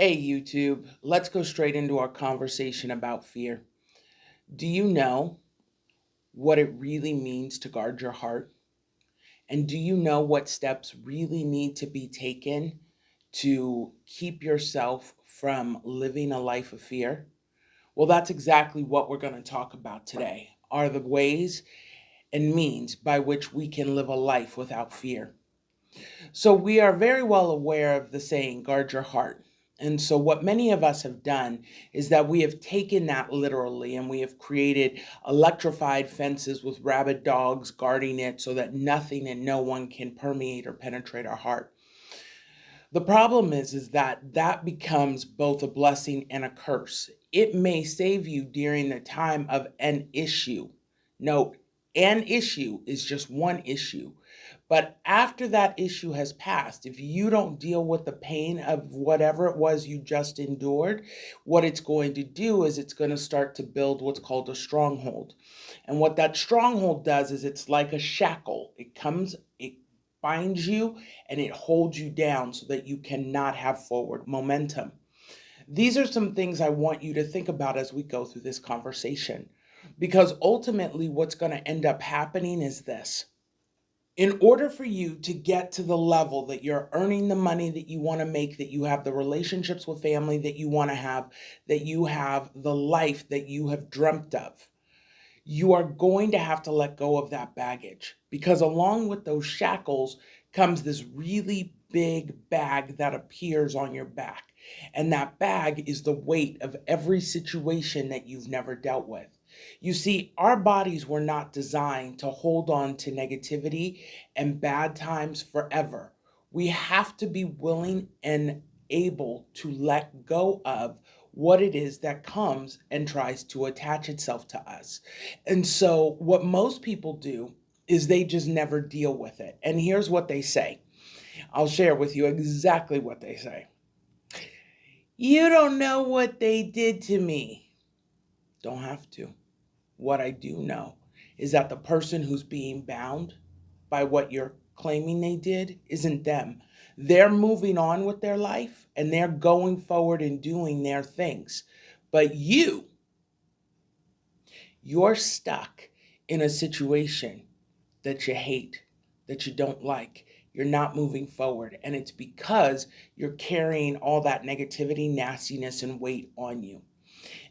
Hey, YouTube, let's go straight into our conversation about fear. Do you know what it really means to guard your heart? And do you know what steps really need to be taken to keep yourself from living a life of fear? Well, that's exactly what we're going to talk about today, are the ways and means by which we can live a life without fear. So we are very well aware of the saying, guard your heart. And so what many of us have done is that we have taken that literally and we have created electrified fences with rabid dogs guarding it so that nothing and no one can permeate or penetrate our heart. The problem is that that becomes both a blessing and a curse. It may save you during the time of an issue. Note, an issue is just one issue. But after that issue has passed, if you don't deal with the pain of whatever it was you just endured, what it's going to do is it's going to start to build what's called a stronghold. And what that stronghold does is it's like a shackle. It binds you and it holds you down so that you cannot have forward momentum. These are some things I want you to think about as we go through this conversation. Because ultimately, what's going to end up happening is this. In order for you to get to the level that you're earning the money that you want to make, that you have the relationships with family that you want to have, that you have the life that you have dreamt of, you are going to have to let go of that baggage because along with those shackles comes this really big bag that appears on your back. And that bag is the weight of every situation that you've never dealt with. You see, our bodies were not designed to hold on to negativity and bad times forever. We have to be willing and able to let go of what it is that comes and tries to attach itself to us. And so, what most people do is they just never deal with it. And here's what they say. I'll share with you exactly what they say. You don't know what they did to me. Don't have to. What I do know is that the person who's being bound by what you're claiming they did isn't them. They're moving on with their life and they're going forward and doing their things. But you're stuck in a situation that you hate, that you don't like. You're not moving forward. And it's because you're carrying all that negativity, nastiness, and weight on you.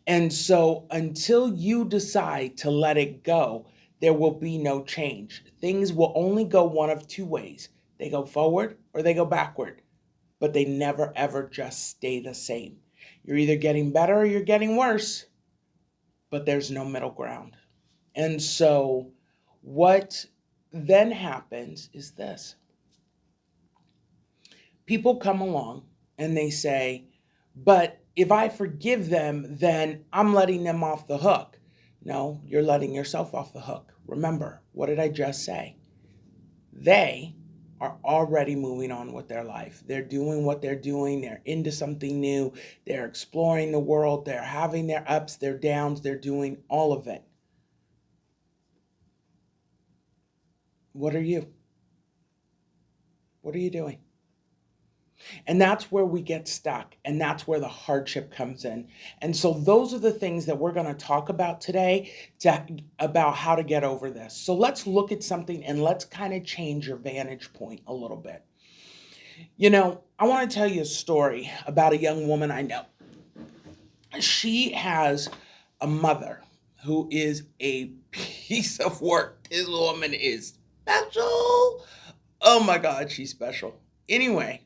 And so until you decide to let it go, there will be no change. Things will only go one of two ways. They go forward or they go backward, but they never ever just stay the same. You're either getting better or you're getting worse, but there's no middle ground. And so what then happens is this. People come along and they say, but if I forgive them, then I'm letting them off the hook. No, you're letting yourself off the hook. Remember, what did I just say? They are already moving on with their life. They're doing what they're doing. They're into something new. They're exploring the world. They're having their ups, their downs. They're doing all of it. What are you? What are you doing? And that's where we get stuck. And that's where the hardship comes in. And so those are the things that we're going to talk about today about how to get over this. So let's look at something and let's kind of change your vantage point a little bit. I want to tell you a story about a young woman I know. She has a mother who is a piece of work. This woman is special. Oh my God, she's special. Anyway,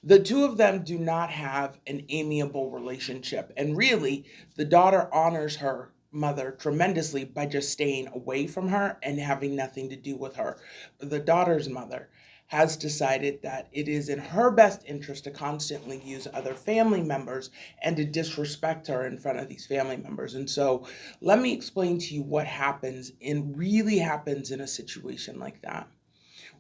the two of them do not have an amiable relationship. And really, the daughter honors her mother tremendously by just staying away from her and having nothing to do with her. The daughter's mother has decided that it is in her best interest to constantly use other family members and to disrespect her in front of these family members. And so let me explain to you what happens and really happens in a situation like that.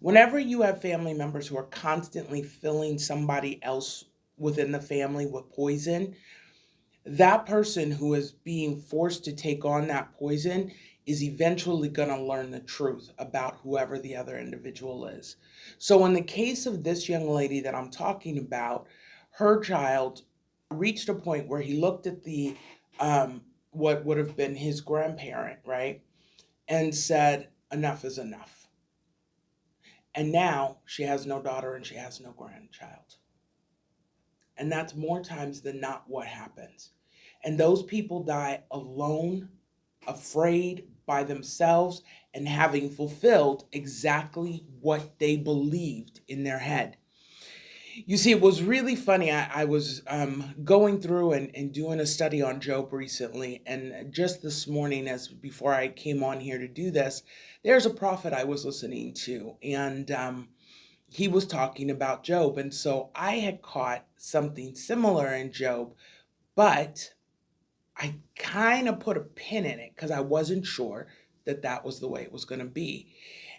Whenever you have family members who are constantly filling somebody else within the family with poison, that person who is being forced to take on that poison is eventually going to learn the truth about whoever the other individual is. So, in the case of this young lady that I'm talking about, her child reached a point where he looked at the what would have been his grandparent, right, and said, enough is enough. And now she has no daughter and she has no grandchild. And that's more times than not what happens. And those people die alone, afraid, by themselves, and having fulfilled exactly what they believed in their head. You see, it was really funny. I was going through and doing a study on Job recently, and just this morning, as before I came on here to do this, there's a prophet I was listening to, and he was talking about Job. And so I had caught something similar in Job, but I kind of put a pin in it because I wasn't sure that that was the way it was going to be.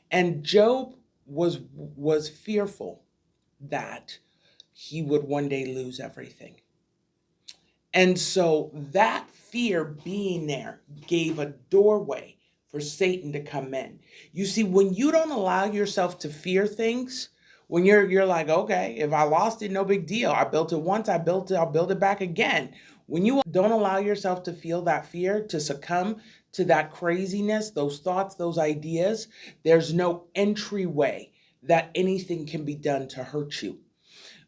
And Job was fearful that he would one day lose everything. And so that fear being there gave a doorway for Satan to come in. You see, when you don't allow yourself to fear things, when you're like, okay, if I lost it, no big deal. I built it once, I built it, I'll build it back again. When you don't allow yourself to feel that fear, to succumb to that craziness, those thoughts, those ideas, there's no entryway that anything can be done to hurt you.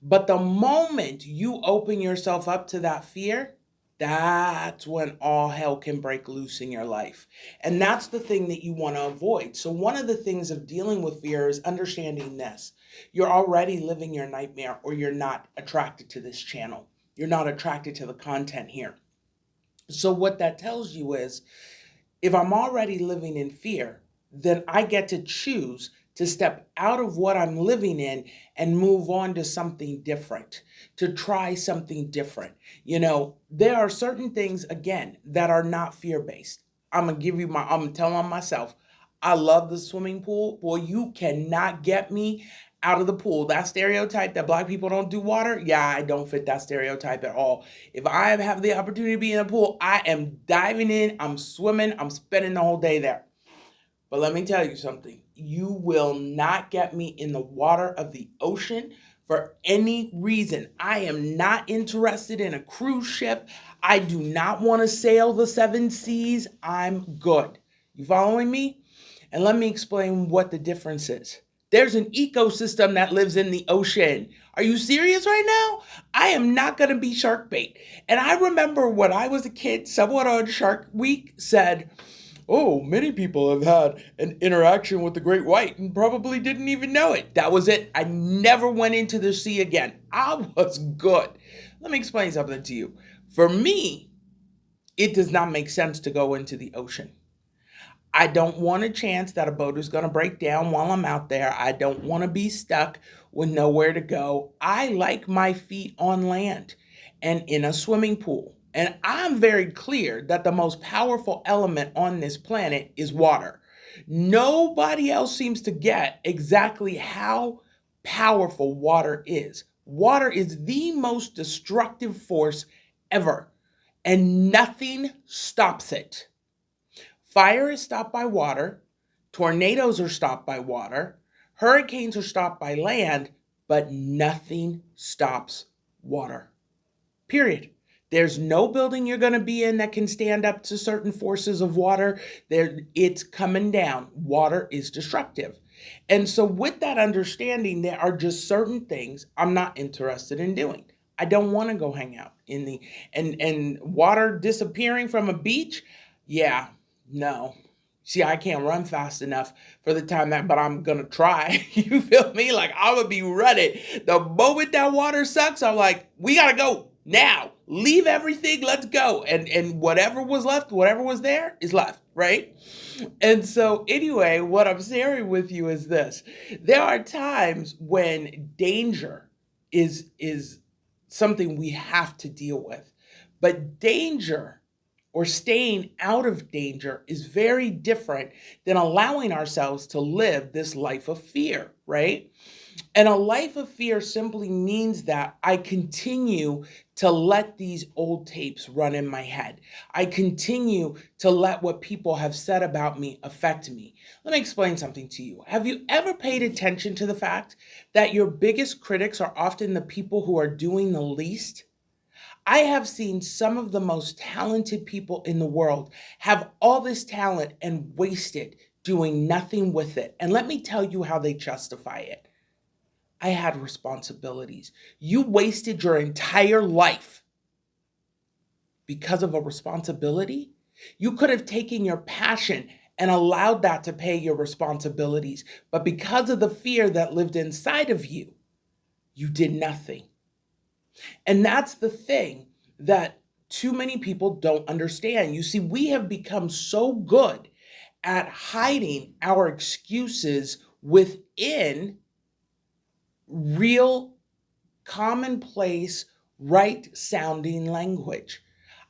But the moment you open yourself up to that fear, that's when all hell can break loose in your life. And that's the thing that you want to avoid. So, one of the things of dealing with fear is understanding this. You're already living your nightmare, or you're not attracted to this channel. You're not attracted to the content here. So, what that tells you is, if I'm already living in fear, then I get to choose to step out of what I'm living in and move on to something different, to try something different. There are certain things, again, that are not fear based. I'm telling myself, I love the swimming pool. Boy, you cannot get me out of the pool. That stereotype that black people don't do water, yeah, I don't fit that stereotype at all. If I have the opportunity to be in a pool, I am diving in, I'm swimming, I'm spending the whole day there. But let me tell you something. You will not get me in the water of the ocean for any reason. I am not interested in a cruise ship. I do not want to sail the seven seas. I'm good. You following me? And let me explain what the difference is. There's an ecosystem that lives in the ocean. Are you serious right now? I am not going to be shark bait. And I remember when I was a kid, someone on Shark Week said, oh, many people have had an interaction with the great white and probably didn't even know it. That was it. I never went into the sea again. I was good. Let me explain something to you. For me, it does not make sense to go into the ocean. I don't want a chance that a boat is going to break down while I'm out there. I don't want to be stuck with nowhere to go. I like my feet on land and in a swimming pool. And I'm very clear that the most powerful element on this planet is water. Nobody else seems to get exactly how powerful water is. Water is the most destructive force ever, and nothing stops it. Fire is stopped by water, tornadoes are stopped by water, hurricanes are stopped by land, but nothing stops water. Period. There's no building you're going to be in that can stand up to certain forces of water. It's coming down. Water is destructive. And so with that understanding, there are just certain things I'm not interested in doing. I don't want to go hang out in the and water disappearing from a beach. Yeah, no. See, I can't run fast enough for the time that, but I'm gonna try. You feel me? Like, I'm gonna be ready. The moment that water sucks, I'm like, we gotta go now. Leave everything. Let's go. And whatever was left, whatever was there is left, right? And so, anyway, what I'm sharing with you is this: there are times when danger is something we have to deal with, but danger, or staying out of danger, is very different than allowing ourselves to live this life of fear, right? And a life of fear simply means that I continue to let these old tapes run in my head. I continue to let what people have said about me affect me. Let me explain something to you. Have you ever paid attention to the fact that your biggest critics are often the people who are doing the least? I have seen some of the most talented people in the world have all this talent and waste it doing nothing with it. And let me tell you how they justify it. I had responsibilities. You wasted your entire life because of a responsibility. You could have taken your passion and allowed that to pay your responsibilities. But because of the fear that lived inside of you, you did nothing. And that's the thing that too many people don't understand. You see, we have become so good at hiding our excuses within real, commonplace, right sounding language.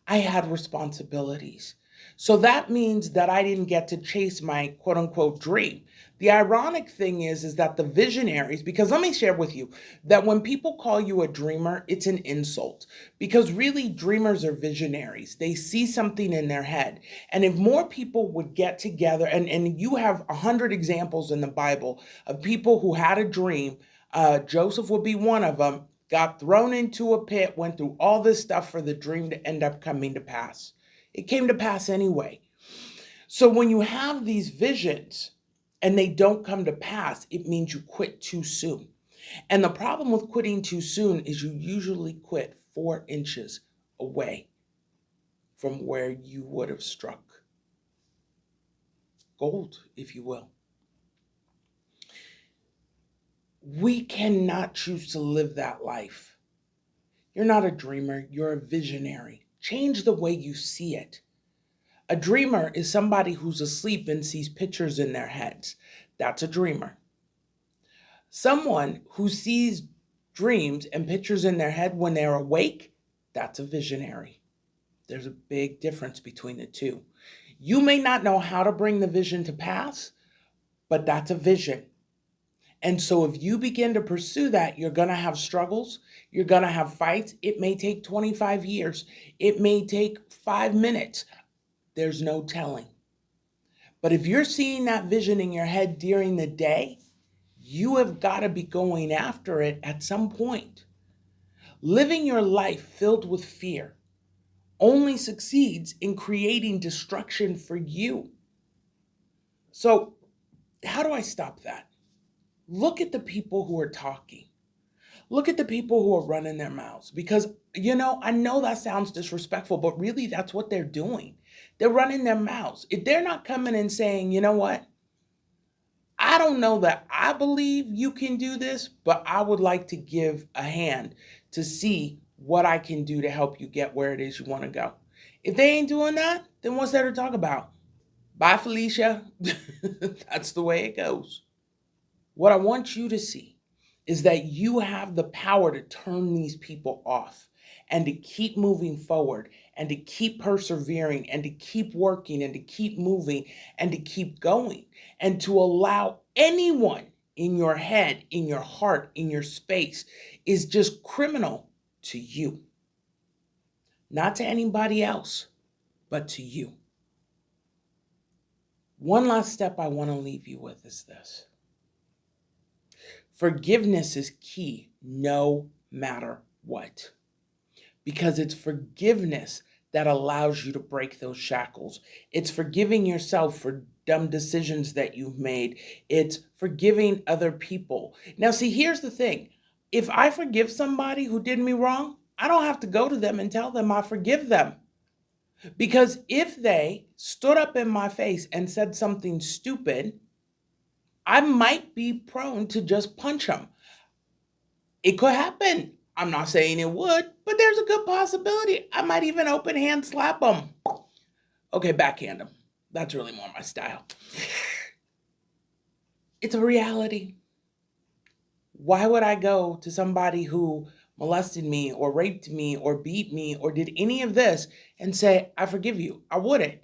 I had responsibilities. So that means that I didn't get to chase my quote unquote dream. The ironic thing is that the visionaries, because let me share with you that when people call you a dreamer, it's an insult because really dreamers are visionaries. They see something in their head. And if more people would get together, and you have 100 examples in the Bible of people who had a dream, Joseph would be one of them, got thrown into a pit, went through all this stuff for the dream to end up coming to pass. It came to pass anyway. So when you have these visions and they don't come to pass, it means you quit too soon. And the problem with quitting too soon is you usually quit 4 inches away from where you would have struck gold, if you will. We cannot choose to live that life. You're not a dreamer, you're a visionary. Change the way you see it. A dreamer is somebody who's asleep and sees pictures in their heads. That's a dreamer. Someone who sees dreams and pictures in their head when they're awake, that's a visionary. There's a big difference between the two. You may not know how to bring the vision to pass, but that's a vision. And so if you begin to pursue that, you're going to have struggles. You're going to have fights. It may take 25 years. It may take 5 minutes. There's no telling. But if you're seeing that vision in your head during the day, you have got to be going after it at some point. Living your life filled with fear only succeeds in creating destruction for you. So, how do I stop that? Look at the people who are talking. Look at the people who are running their mouths because, I know that sounds disrespectful, but really that's what they're doing. They're running their mouths. If they're not coming and saying, you know what? I don't know that I believe you can do this, but I would like to give a hand to see what I can do to help you get where it is you want to go. If they ain't doing that, then what's there to talk about? Bye, Felicia. That's the way it goes. What I want you to see is that you have the power to turn these people off and to keep moving forward and to keep persevering and to keep working and to keep moving and to keep going and to allow anyone in your head, in your heart, in your space is just criminal to you. Not to anybody else, but to you. One last step I want to leave you with is this. Forgiveness is key no matter what, because it's forgiveness that allows you to break those shackles. It's forgiving yourself for dumb decisions that you've made. It's forgiving other people. Now, see, here's the thing. If I forgive somebody who did me wrong, I don't have to go to them and tell them I forgive them. Because if they stood up in my face and said something stupid, I might be prone to just punch them. It could happen. I'm not saying it would, but there's a good possibility. I might even open hand slap them. Okay, backhand them. That's really more my style. It's a reality. Why would I go to somebody who molested me or raped me or beat me or did any of this and say, I forgive you? I wouldn't.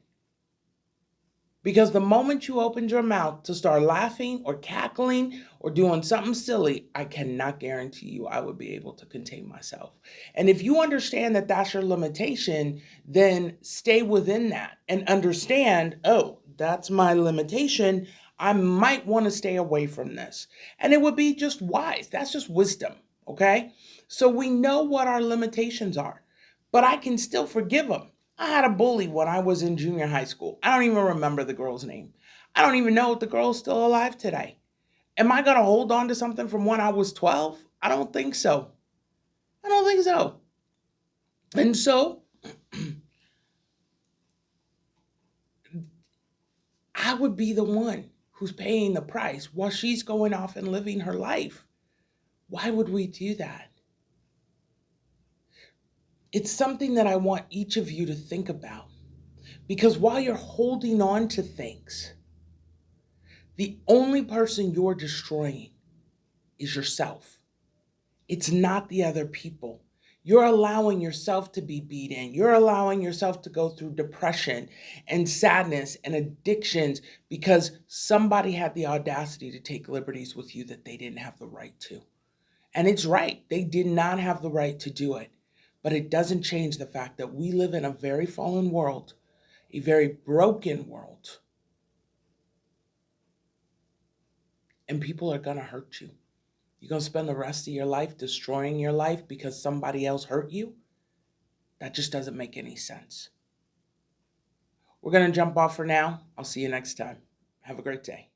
Because the moment you opened your mouth to start laughing or cackling or doing something silly, I cannot guarantee you I would be able to contain myself. And if you understand that that's your limitation, then stay within that and understand, oh, that's my limitation. I might want to stay away from this. And it would be just wise. That's just wisdom. Okay. So we know what our limitations are, but I can still forgive them. I had a bully when I was in junior high school. I don't even remember the girl's name. I don't even know if the girl's still alive today. Am I going to hold on to something from when I was 12? I don't think so. I don't think so. And so I would be the one who's paying the price while she's going off and living her life. Why would we do that? It's something that I want each of you to think about. Because while you're holding on to things, the only person you're destroying is yourself. It's not the other people. You're allowing yourself to be beaten. You're allowing yourself to go through depression and sadness and addictions because somebody had the audacity to take liberties with you that they didn't have the right to. And it's right. They did not have the right to do it. But it doesn't change the fact that we live in a very fallen world, a very broken world, and people are going to hurt you. You're going to spend the rest of your life destroying your life because somebody else hurt you? That just doesn't make any sense. We're going to jump off for now. I'll see you next time. Have a great day.